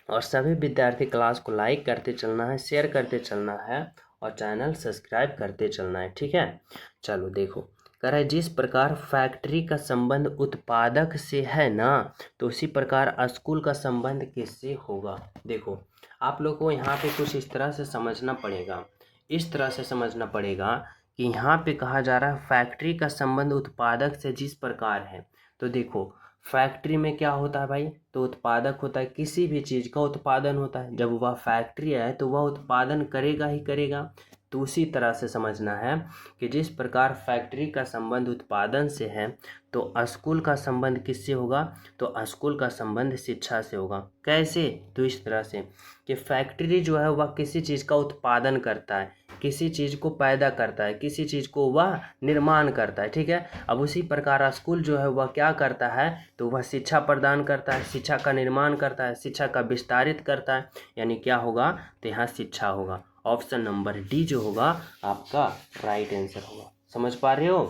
Speaker 1: और सभी विद्यार्थी क्लास को लाइक करते चलना है, शेयर करते चलना है, और चैनल सब्सक्राइब करते चलना है। ठीक है, चलो देखो कह रहा है जिस प्रकार फैक्ट्री का संबंध उत्पादक से है ना, तो उसी प्रकार स्कूल का संबंध किससे होगा। देखो आप लोग को यहाँ पे कुछ इस तरह से समझना पड़ेगा, इस तरह से समझना पड़ेगा कि यहाँ पे कहा जा रहा है फैक्ट्री का संबंध उत्पादक से जिस प्रकार है। तो देखो फैक्ट्री में क्या होता है भाई, तो उत्पादक होता है, किसी भी चीज़ का उत्पादन होता है। जब वह फैक्ट्री है तो वह उत्पादन करेगा ही करेगा। तो उसी तरह से समझना है कि जिस प्रकार फैक्ट्री का संबंध उत्पादन से है, तो स्कूल का संबंध किससे होगा, तो स्कूल का संबंध शिक्षा से होगा। कैसे, तो इस तरह से कि फैक्ट्री जो है वह किसी चीज़ का उत्पादन करता है, किसी चीज़ को पैदा करता है, किसी चीज़ को वह निर्माण करता है। ठीक है, अब उसी प्रकार स्कूल जो है वह क्या करता है, तो वह शिक्षा प्रदान करता है, शिक्षा का निर्माण करता है, शिक्षा का विस्तारित करता है। यानी क्या होगा, तो यहाँ शिक्षा होगा। ऑप्शन नंबर डी जो होगा आपका राइट आंसर होगा। समझ पा रहे हो,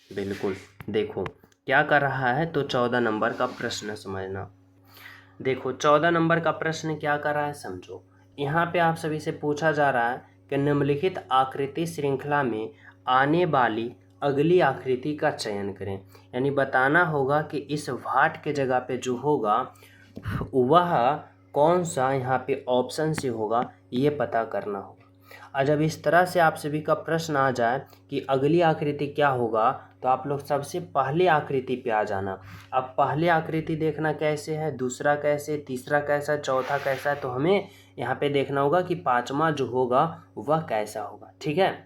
Speaker 1: बिल्कुल। देखो क्या कर रहा है, तो 14 नंबर का प्रश्न समझना। देखो 14 नंबर का प्रश्न क्या कर रहा है, समझो। यहाँ पे आप सभी से पूछा जा रहा है कि निम्नलिखित आकृति श्रृंखला में आने वाली अगली आकृति का चयन करें। यानी बताना होगा कि इस वाट के जगह पे जो होगा वह कौन सा यहाँ पे ऑप्शन से होगा, ये पता करना होगा। और जब इस तरह से आप सभी का प्रश्न आ जाए कि अगली आकृति क्या होगा, तो आप लोग सबसे पहले आकृति पे आ जाना। अब पहले आकृति देखना कैसे है, दूसरा कैसे, तीसरा कैसा, चौथा कैसा है, तो हमें यहाँ पे देखना होगा कि पांचवा जो होगा वह कैसा होगा। ठीक है,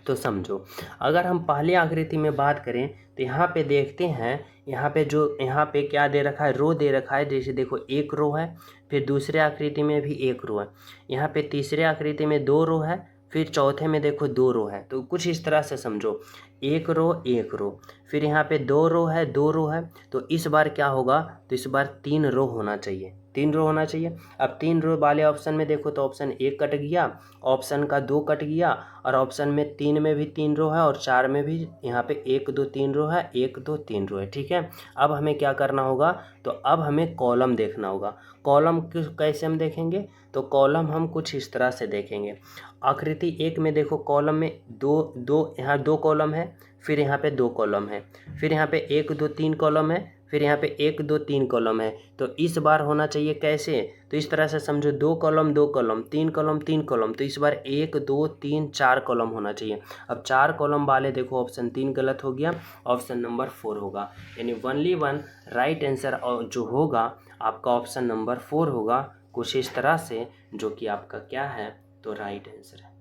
Speaker 1: तो समझो अगर हम पहली आकृति में बात करें तो यहाँ पे देखते हैं, यहाँ पे जो यहाँ पे क्या दे रखा है, रो दे रखा है। जैसे देखो एक रो है, फिर दूसरे आकृति में भी एक रो है, यहाँ पे तीसरे आकृति में 2 रो है, फिर चौथे में देखो 2 रो है। तो कुछ इस तरह से समझो, एक रो, फिर यहाँ पे 2 रो है, 2 रो है। तो इस बार क्या होगा, तो इस बार 3 रो होना चाहिए, 3 रो होना चाहिए। अब 3 रो वाले ऑप्शन में देखो तो ऑप्शन 1 कट गया, ऑप्शन का 2 कट गया, और ऑप्शन में 3 में भी 3 रो है, और 4 में भी यहाँ पे 1 2 3 रो है, 1 2 3 रो है। ठीक है, अब हमें क्या करना होगा, तो अब हमें कॉलम देखना होगा। कॉलम कैसे हम देखेंगे, तो कॉलम हम कुछ इस तरह से देखेंगे। आकृति 1 में देखो कॉलम में यहाँ 2 कॉलम है, फिर यहाँ पे 2 कॉलम है, फिर यहाँ पे 1 2 3 कॉलम है, फिर यहाँ पे 1 2 3 कॉलम है। तो इस बार होना चाहिए कैसे, तो इस तरह से समझो 2 कॉलम 2 कॉलम, 3 कॉलम 3 कॉलम, तो इस बार 1 2 3 4 कॉलम होना चाहिए। अब 4 कॉलम वाले देखो ऑप्शन 3 गलत हो गया, ऑप्शन नंबर 4 होगा। यानी ओनली वन राइट आंसर जो होगा आपका ऑप्शन नंबर 4 होगा। कुछ इस तरह से, जो कि आपका क्या है, तो राइट आंसर है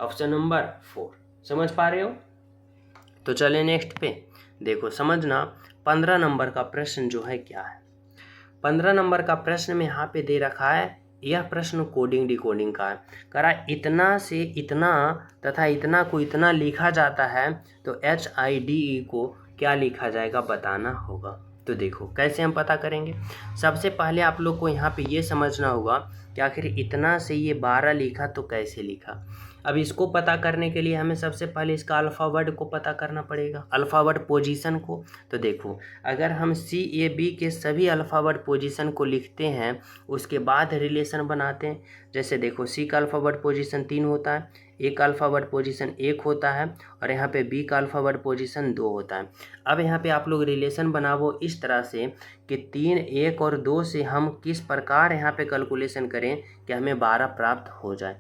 Speaker 1: ऑप्शन नंबर 4। समझ पा रहे हो, तो चले नेक्स्ट पे। देखो समझना 15 नंबर का प्रश्न जो है क्या है। 15 नंबर का प्रश्न में यहाँ पे दे रखा है, यह प्रश्न कोडिंग डिकोडिंग का है। करा इतना से इतना तथा इतना को इतना लिखा जाता है तो HIDE को क्या लिखा जाएगा बताना होगा। तो देखो कैसे हम पता करेंगे। सबसे पहले आप लोग को यहाँ पे ये समझना होगा कि आखिर इतना से ये 12 लिखा तो कैसे लिखा। अब इसको पता करने के लिए हमें सबसे पहले इसका अल्फ़ावर्ड को पता करना पड़ेगा, अल्फ़ावर्ड पोजीशन को। तो देखो अगर हम CAB के सभी अल्फ़ावर्ड पोजीशन को लिखते हैं उसके बाद रिलेशन बनाते हैं। जैसे देखो C का अल्फ़ावर्ड पोजीशन 3 होता है, A का अल्फ़ावर्ड पोजीशन 1 होता है और यहाँ पे B का अल्फ़ावर्ड पोजीशन 2 होता है। अब यहाँ पे आप लोग रिलेशन बनाओ इस तरह से कि 3, 1 और 2 से हम किस प्रकार यहाँ पे कैलकुलेशन करें कि हमें 12 प्राप्त हो जाए।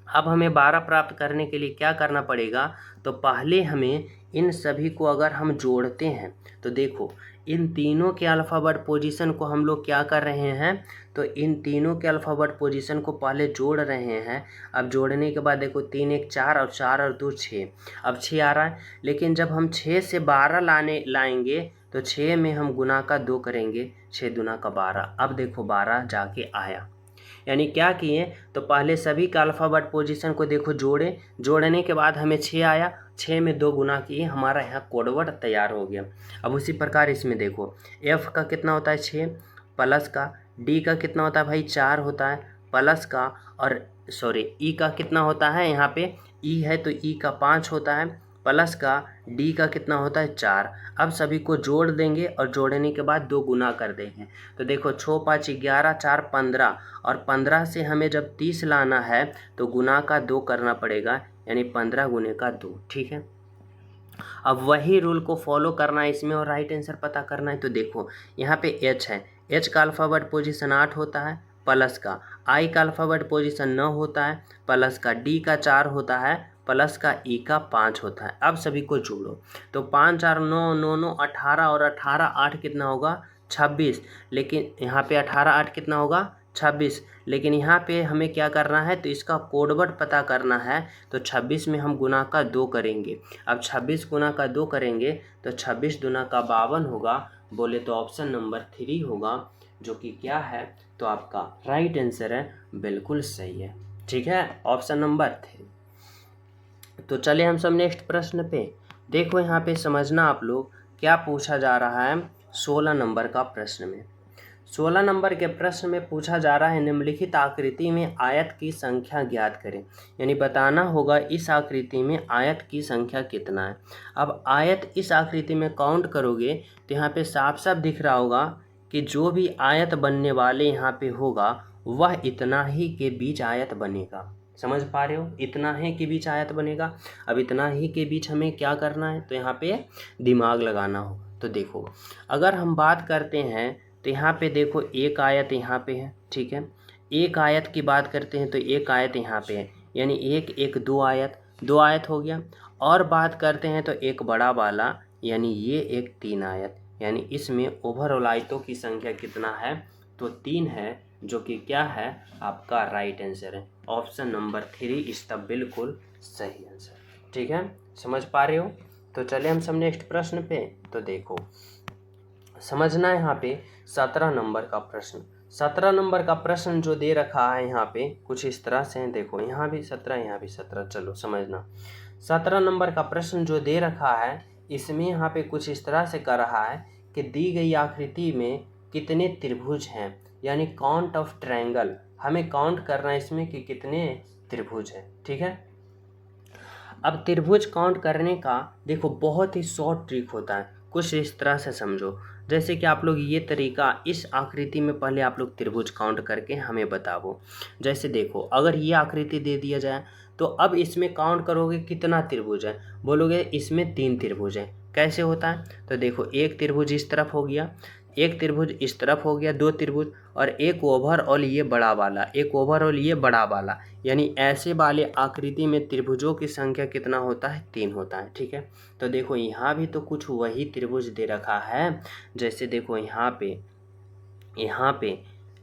Speaker 1: अब हमें 12 प्राप्त करने के लिए क्या करना पड़ेगा, तो पहले हमें इन सभी को अगर हम जोड़ते हैं तो देखो इन तीनों के अल्फ़ावर्ड पोजीशन को हम लोग क्या कर रहे हैं, तो इन तीनों के अल्फ़ावर्ड पोजीशन को पहले जोड़ रहे हैं। अब जोड़ने के बाद देखो 3 1 4 और 4 और 2 6, अब 6 आ रहा है। लेकिन जब हम 6 से 12 लाएंगे तो 6 में हम गुना का 2 करेंगे, 6 दूना का 12। अब देखो 12 जाके आया। यानी क्या किए, तो पहले सभी का अल्फ़ावर्ड पोजीशन को देखो जोड़े, जोड़ने के बाद हमें 6 आया, 6 में 2 गुना किए, हमारा यहाँ कोडवर्ड तैयार हो गया। अब उसी प्रकार इसमें देखो F का कितना होता है 6 प्लस का, D का कितना होता है भाई 4 होता है प्लस का, और E का कितना होता है, यहाँ पे E है तो E का 5 होता है प्लस का, D का कितना होता है 4। अब सभी को जोड़ देंगे और जोड़ने के बाद 2 गुना कर देंगे। तो देखो 6 5 11 4 15 और 15 से हमें जब 30 लाना है तो गुना का 2 करना पड़ेगा, यानी 15 गुने का 2। ठीक है, अब वही रूल को फॉलो करना है इसमें और राइट आंसर पता करना है। तो देखो यहाँ पे H है, H का अल्फ़ावर्ड पोजीशन 8 होता है प्लस का, I का अल्फ़ावर्ड पोजीशन 9 होता है प्लस का, D का 4 होता है प्लस का, E का 5 होता है। अब सभी को जोड़ो तो 5 4 9 9 9 18 और 18 8 कितना होगा 26। लेकिन यहाँ पे 18 8 कितना होगा 26। लेकिन यहाँ पे हमें क्या करना है, तो इसका कोडवर्ड पता करना है। तो 26 में हम गुना का 2 करेंगे। अब 26 गुना का 2 करेंगे तो 26 दूना का 52 होगा। बोले तो ऑप्शन नंबर 3 होगा, जो कि क्या है, तो आपका राइट आंसर है, बिल्कुल सही है। ठीक है, ऑप्शन नंबर 3। तो चले हम सब नेक्स्ट प्रश्न पे। देखो यहाँ पे समझना आप लोग क्या पूछा जा रहा है 16 नंबर का प्रश्न में। 16 नंबर के प्रश्न में पूछा जा रहा है निम्नलिखित आकृति में आयत की संख्या ज्ञात करें। यानी बताना होगा इस आकृति में आयत की संख्या कितना है। अब आयत इस आकृति में काउंट करोगे तो यहाँ पे साफ साफ दिख रहा होगा कि जो भी आयत बनने वाले यहाँ पे होगा वह इतना ही के बीच आयत बनेगा। समझ पा रहे हो, इतना ही के बीच आयत बनेगा। अब इतना ही के बीच हमें क्या करना है, तो यहाँ पे दिमाग लगाना होगा। तो देखो अगर हम बात करते हैं तो यहाँ पे देखो एक आयत यहाँ पे है। ठीक है, एक आयत की बात करते हैं तो एक आयत यहाँ पे है, यानी एक एक 2 आयत, 2 आयत हो गया। और बात करते हैं तो एक बड़ा वाला, यानी ये एक 3 आयत, यानी इसमें ओवरऑल आयतों की संख्या कितना है, तो 3 है, जो कि क्या है आपका राइट आंसर है। ऑप्शन नंबर 3 इसका बिल्कुल सही आंसर। ठीक है, समझ पा रहे हो। तो चले हम सब नेक्स्ट प्रश्न पे। तो देखो समझना है यहाँ पे 17 नंबर का प्रश्न। 17 नंबर का प्रश्न जो दे रखा है यहाँ पे कुछ इस तरह से है। देखो यहाँ भी 17 यहाँ भी 17, चलो समझना। 17 नंबर का प्रश्न जो दे रखा है इसमें यहाँ पे कुछ इस तरह से कर रहा है कि दी गई आकृति में कितने त्रिभुज हैं, यानी काउंट ऑफ ट्रायंगल। हमें काउंट करना है इसमें कि कितने त्रिभुज हैं। ठीक है, अब त्रिभुज काउंट करने का देखो बहुत ही शॉर्ट ट्रिक होता है। कुछ इस तरह से समझो, जैसे कि आप लोग ये तरीका इस आकृति में पहले आप लोग त्रिभुज काउंट करके हमें बताओ। जैसे देखो अगर ये आकृति दे दिया जाए तो अब इसमें काउंट करोगे कितना त्रिभुज है, बोलोगे इसमें 3 त्रिभुज है। कैसे होता है, तो देखो एक त्रिभुज इस तरफ हो गया, एक त्रिभुज इस तरफ हो गया, 2 त्रिभुज, और एक ओवरऑल ये बड़ा वाला, एक ओवरऑल ये बड़ा वाला, यानी ऐसे वाले आकृति में त्रिभुजों की संख्या कितना होता है, 3 होता है। ठीक है, तो देखो यहाँ भी तो कुछ वही त्रिभुज दे रखा है। जैसे देखो यहाँ पे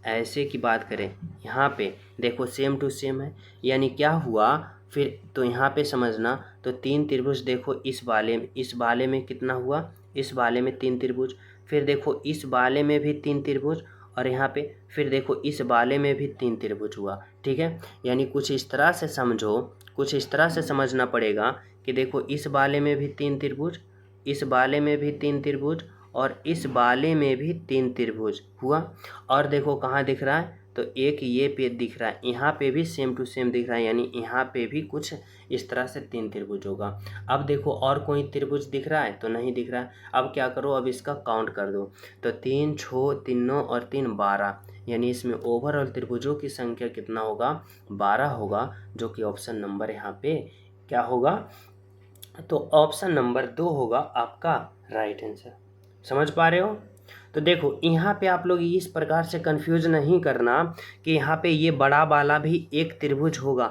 Speaker 1: ऐसे की बात करें, यहाँ पे देखो सेम टू सेम है, यानी क्या हुआ फिर तो यहाँ पे समझना, तो 3 त्रिभुज देखो इस वाले में कितना हुआ, इस वाले में 3 त्रिभुज, फिर देखो इस वाले में भी 3 त्रिभुज, और यहाँ पे फिर देखो इस वाले में भी 3 त्रिभुज हुआ। ठीक है, यानी कुछ इस तरह से समझो, कुछ इस तरह से समझना पड़ेगा कि देखो इस वाले में भी 3 त्रिभुज, इस वाले में भी 3 त्रिभुज, और इस वाले में भी 3 त्रिभुज हुआ। और देखो कहाँ दिख रहा है, तो एक ये पे दिख रहा है, यहाँ पे भी सेम टू सेम दिख रहा है, यानी यहाँ पे भी कुछ इस तरह से 3 त्रिभुज होगा। अब देखो और कोई त्रिभुज दिख रहा है, तो नहीं दिख रहा है। अब क्या करो, अब इसका काउंट कर दो, तो 3 6 3 9 और 3 12, यानी इसमें ओवरऑल त्रिभुजों की संख्या कितना होगा, 12 होगा, जो कि ऑप्शन नंबर यहाँ पे क्या होगा, तो ऑप्शन नंबर 2 होगा आपका राइट आंसर। समझ पा रहे हो। तो देखो यहाँ पे आप लोग इस प्रकार से कंफ्यूज नहीं करना कि यहाँ पे ये बड़ा वाला भी एक त्रिभुज होगा।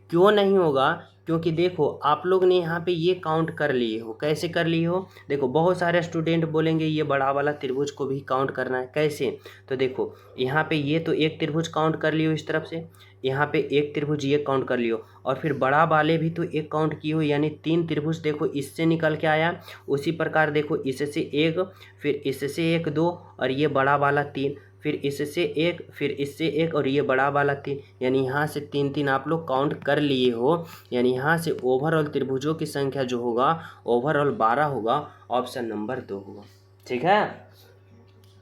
Speaker 1: क्यों नहीं होगा, क्योंकि देखो आप लोग ने यहाँ पे ये काउंट कर लिए हो। कैसे कर लिए हो, देखो बहुत सारे स्टूडेंट बोलेंगे ये बड़ा वाला त्रिभुज को भी काउंट करना है। कैसे, तो देखो यहाँ पे ये तो एक त्रिभुज काउंट कर लियो इस तरफ से, यहाँ पे एक त्रिभुज ये काउंट कर लियो, और फिर बड़ा वाले भी तो एक काउंट किए हो, यानी 3 त्रिभुज देखो इससे निकल के आया। उसी प्रकार देखो इससे एक, फिर इससे एक 2, और ये बड़ा वाला 3, फिर इससे एक, फिर इससे एक, और ये बड़ा वाला 3, यानी यहाँ से 3 3 आप लोग काउंट कर लिए हो। यानी यहाँ से ओवरऑल त्रिभुजों की संख्या जो होगा ओवरऑल 12 होगा, ऑप्शन नंबर 2 होगा। ठीक है,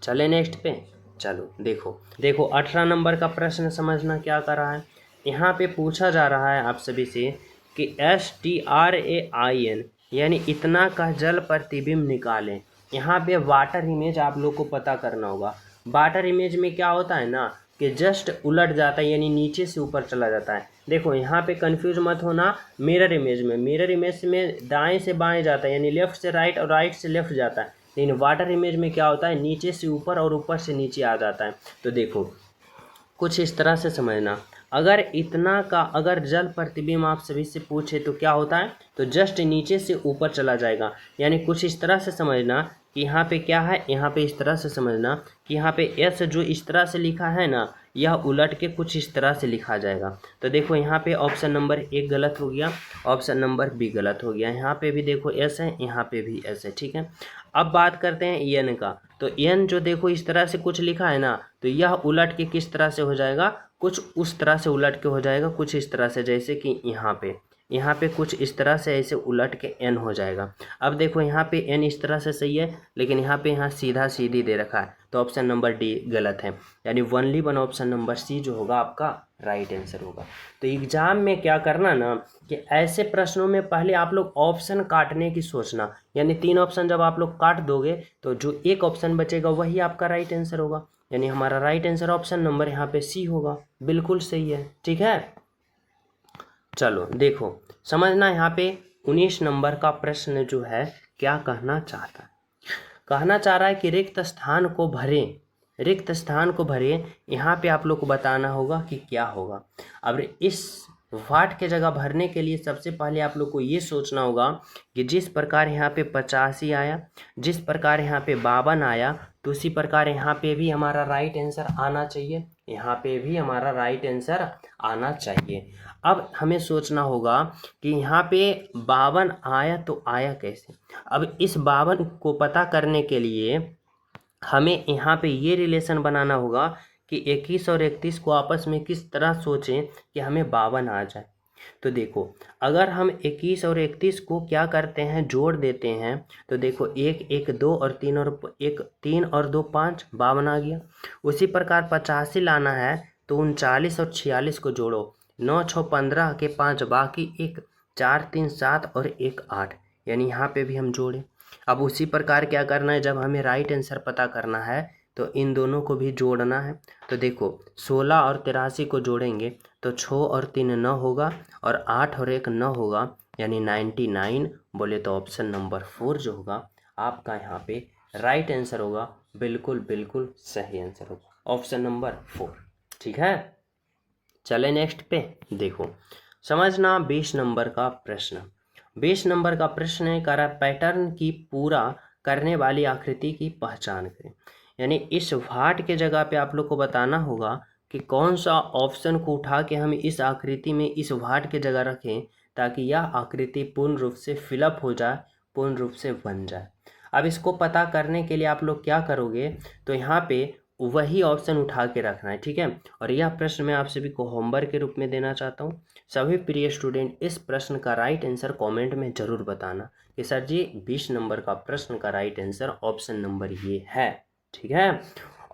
Speaker 1: चले नेक्स्ट पे। चलो देखो 18 नंबर का प्रश्न समझना क्या कर रहा है। यहाँ पे पूछा जा रहा है आप सभी से कि STRAIN यानी इतना का जल प्रतिबिंब निकालें। यहाँ पे वाटर इमेज आप लोग को पता करना होगा। वाटर इमेज में क्या होता है ना कि जस्ट उलट जाता है, यानी नीचे से ऊपर चला जाता है। देखो यहाँ पे कंफ्यूज मत होना, मिरर इमेज में दाएं से बाएं जाता है, यानी लेफ्ट से राइट और राइट से लेफ्ट जाता है। लेकिन वाटर इमेज में क्या होता है, नीचे से ऊपर और ऊपर से नीचे आ जाता है। तो देखो कुछ इस तरह से समझना, अगर जल प्रतिबिंब आप सभी से पूछे तो क्या होता है, तो जस्ट नीचे से ऊपर चला जाएगा। यानी कुछ इस तरह से समझना कि यहाँ पे क्या है, यहाँ पे इस तरह से समझना कि यहाँ पे एस जो इस तरह से लिखा है ना, यह उलट के कुछ इस तरह से लिखा जाएगा। तो देखो यहाँ पे ऑप्शन नंबर 1 गलत हो गया, ऑप्शन नंबर बी गलत हो गया। यहाँ पे भी देखो एस है, यहाँ पे भी एस है। ठीक है, अब बात करते हैं एन का। तो एन जो देखो इस तरह से कुछ लिखा है ना, तो यह उलट के किस तरह से हो जाएगा, कुछ उस तरह से उलट के हो जाएगा, कुछ इस तरह से, जैसे कि यहाँ पे कुछ इस तरह से ऐसे उलट के एन हो जाएगा। अब देखो यहाँ पे एन इस तरह से सही है, लेकिन यहाँ सीधा सीधी दे रखा है, तो ऑप्शन नंबर डी गलत है। यानी only one option number C जो होगा आपका राइट आंसर होगा। तो एग्जाम में क्या करना ना कि ऐसे प्रश्नों में पहले आप लोग ऑप्शन काटने की सोचना, यानी 3 ऑप्शन जब आप लोग काट दोगे तो जो एक ऑप्शन बचेगा वही आपका राइट आंसर होगा। यानी हमारा राइट आंसर ऑप्शन नंबर यहाँ पे सी होगा, बिल्कुल सही है। ठीक है, चलो देखो समझना, यहाँ पे 19 नंबर का प्रश्न जो है क्या कहना चाहता है। कहना चाह रहा है कि रिक्त स्थान को भरें। यहाँ पे आप लोग को बताना होगा कि क्या होगा। अब इस वाट के जगह भरने के लिए सबसे पहले आप लोग को ये सोचना होगा कि जिस प्रकार यहाँ पे 85 आया, जिस प्रकार यहाँ पे 52 आया, तो उसी प्रकार यहाँ पे भी हमारा राइट आंसर आना चाहिए, यहाँ पे भी हमारा राइट आंसर आना चाहिए। अब हमें सोचना होगा कि यहाँ पे 52 आया तो आया कैसे। अब इस 52 को पता करने के लिए हमें यहाँ पे ये रिलेशन बनाना होगा कि 21 और 31 को आपस में किस तरह सोचें कि हमें 52 आ जाए। तो देखो अगर हम 21 और 31 को क्या करते हैं, जोड़ देते हैं, तो देखो 1 1 2 और 3 और 1 3 और 2 5, 52 आ गया। उसी प्रकार 85 लाना है तो 39 और 46 को जोड़ो, 9 6 15 के 5 बाकी 1 4 3 7 और 1 8, यानी यहाँ पे भी हम जोड़े। अब उसी प्रकार क्या करना है, जब हमें राइट आंसर पता करना है तो इन दोनों को भी जोड़ना है। तो देखो 16 और 83 को जोड़ेंगे तो 6 और 3 9 होगा, और 8 और 1 9 होगा, यानी 99। बोले तो ऑप्शन नंबर 4 जो होगा आपका यहाँ पे राइट आंसर होगा, बिल्कुल सही आंसर होगा, ऑप्शन नंबर 4। ठीक है, चले नेक्स्ट पे। देखो समझना 20 नंबर का प्रश्न। 20 नंबर का प्रश्न है, करा पैटर्न की पूरा करने वाली आकृति की पहचान करें। यानी इस वाट के जगह पे आप लोग को बताना होगा कि कौन सा ऑप्शन को उठा के हम इस आकृति में इस वाट की जगह रखें ताकि यह आकृति पूर्ण रूप से फिलअप हो जाए, पूर्ण रूप से बन जाए। अब इसको पता करने के लिए आप लोग क्या करोगे, तो यहाँ पे वही ऑप्शन उठा के रखना है, ठीक है। और यह प्रश्न मैं आप सभी को होमवर्क के रूप में देना चाहता हूँ। सभी प्रिय स्टूडेंट इस प्रश्न का राइट आंसर कमेंट में ज़रूर बताना कि सर जी 20 नंबर का प्रश्न का राइट आंसर ऑप्शन नंबर ये है, ठीक है।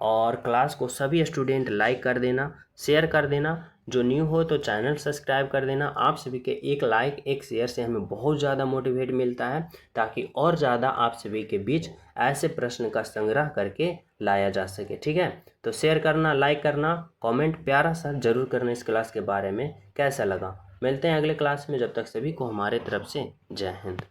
Speaker 1: और क्लास को सभी स्टूडेंट लाइक कर देना, शेयर कर देना। जो न्यू हो तो चैनल सब्सक्राइब कर देना। आप सभी के एक लाइक एक शेयर से हमें बहुत ज़्यादा मोटिवेट मिलता है, ताकि और ज़्यादा आप सभी के बीच ऐसे प्रश्न का संग्रह करके लाया जा सके, ठीक है। तो शेयर करना, लाइक करना, कमेंट प्यारा सा जरूर करना इस क्लास के बारे में कैसा लगा। मिलते हैं अगले क्लास में, जब तक सभी को हमारे तरफ से जय हिंद।